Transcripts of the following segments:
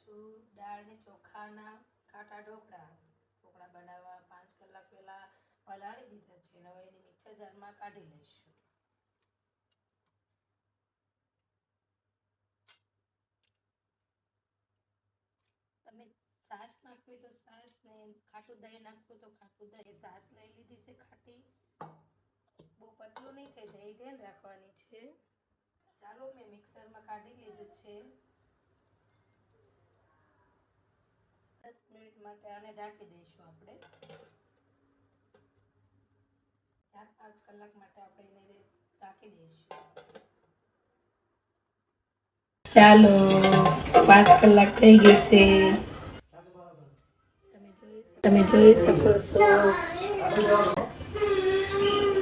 છું દાળ ને ચોખાના ખાટા ઢોકળા. ઢોકળા બનાવવા 5 કલાક પહેલા પલાળી દીધા છે. હવે એને મિક્સર જારમાં કાઢી લઈશું. તમે છાશ નાખવી તો છાશ ને ખાટું દહીં નાખવું તો ખાટું દહીં. છાશ લઈ લીધી છે ખાટી. બહુ પતલું નહીં થઈ જાય એ ધ્યાન રાખવાની છે. ચાલો મેં મિક્સરમાં કાઢી લીધું છે. 10 મિનિટ માટે આને ઢાંકી દઈશું આપણે. 4-5 કલાક માટે આપણે એને ઢાંકી દઈશું. ચાલો 5 કલાક થઈ ગઈ છે. તમે જોઈ શકો છો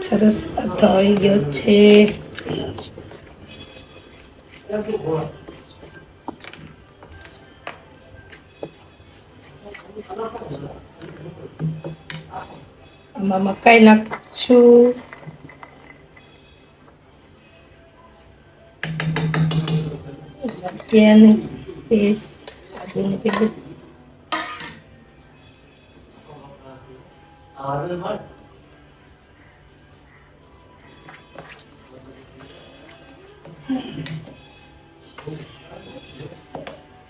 સરસ થઈ ગયો છે. આમાં મકાઈ નાખશું. મરચાંની પેસ્ટ, આદુની પેસ્ટ,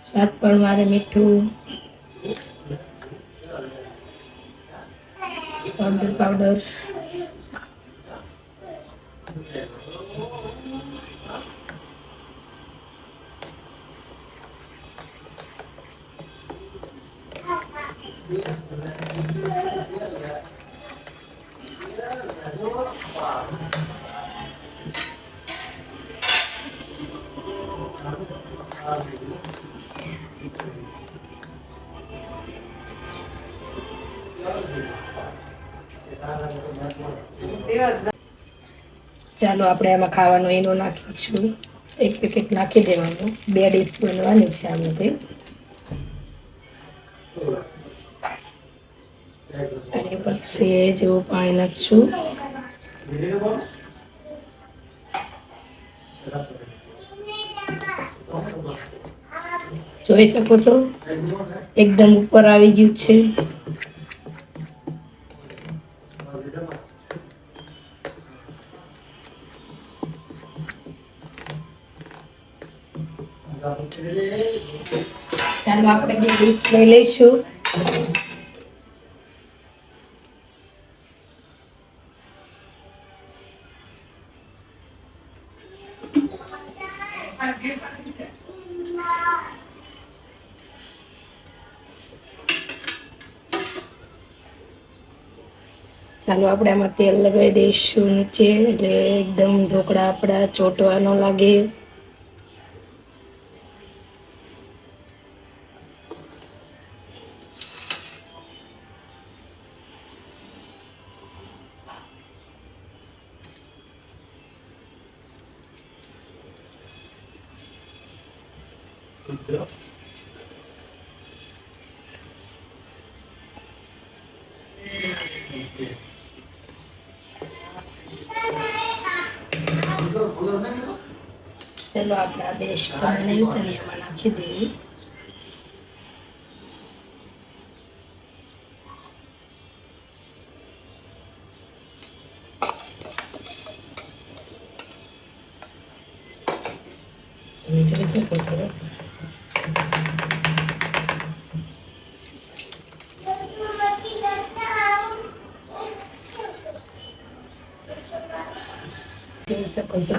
સ્વાદ પ્રમાણે મીઠું, હળદર પાવડર, ચાલો આપણે આમાં ખાવાનો એનો નાખીશું. 1 પેકેટ નાખી દેવાનું. 2 ડીશ બનવાની છે આમાંથી. અને પછી જેવું પાણી નાખશું. જોઈ શકો છો એકદમ ઉપર આવી ગયું છે. ચાલો આપણે બે ડીશ લઈ લઈશું. ચાલો આપણે આમાં તેલ લગાવી દઈશું નીચે, એટલે એકદમ ઢોકળા આપણા ચોટવા ન લાગે. ચલો આપણે આ બેસ્ટ બનાવ્યું છે ને એમાં નાખી દઈએ. તમે જોઈ શકો છો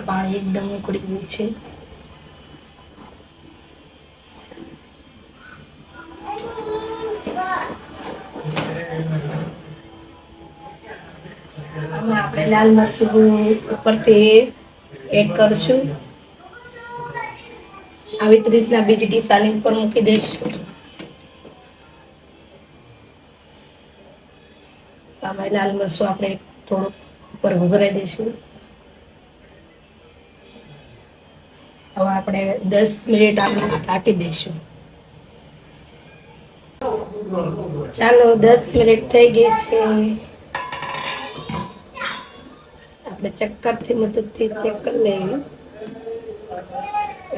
પાણી એકદમ ઉકળી ગયું છે. આમાં આપણે લાલ મરચું ઉપરથી એડ કરશું. આવી રીતના બીજી ડીશ આની ઉપર મૂકી દઈશું. આમાં લાલ મરચું આપણે થોડુંક ઉપર ભભરાઈ દઈશું. હવે આપણે 10 મિનિટ આને ઢાંકી દઈશું. ચાલો 10 મિનિટ થઈ ગઈ છે. આપણે ચક્કરથી મદદથી ચેક કરી લઈએ.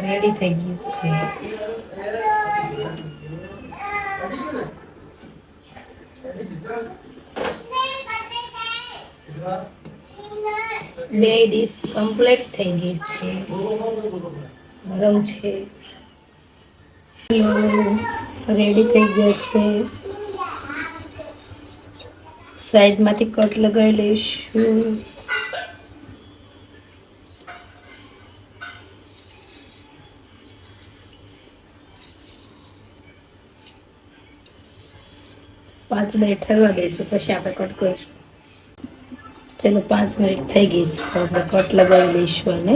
રેડી થઈ ગયું છે. બે ડીશ કમ્પ્લીટ થઈ ગઈ છે. ગરમ છે. રેડી થઈ ગયા છે. સાઈડમાંથી કટ લગાવી લઈશું. પાંચ મિનિટ ઠરવા દઈશું પછી આપણે કટ કરીશું. ચલો 5 મિનિટ થઈ ગઈ છે. આપણે કટ લગાવી દઈશું અને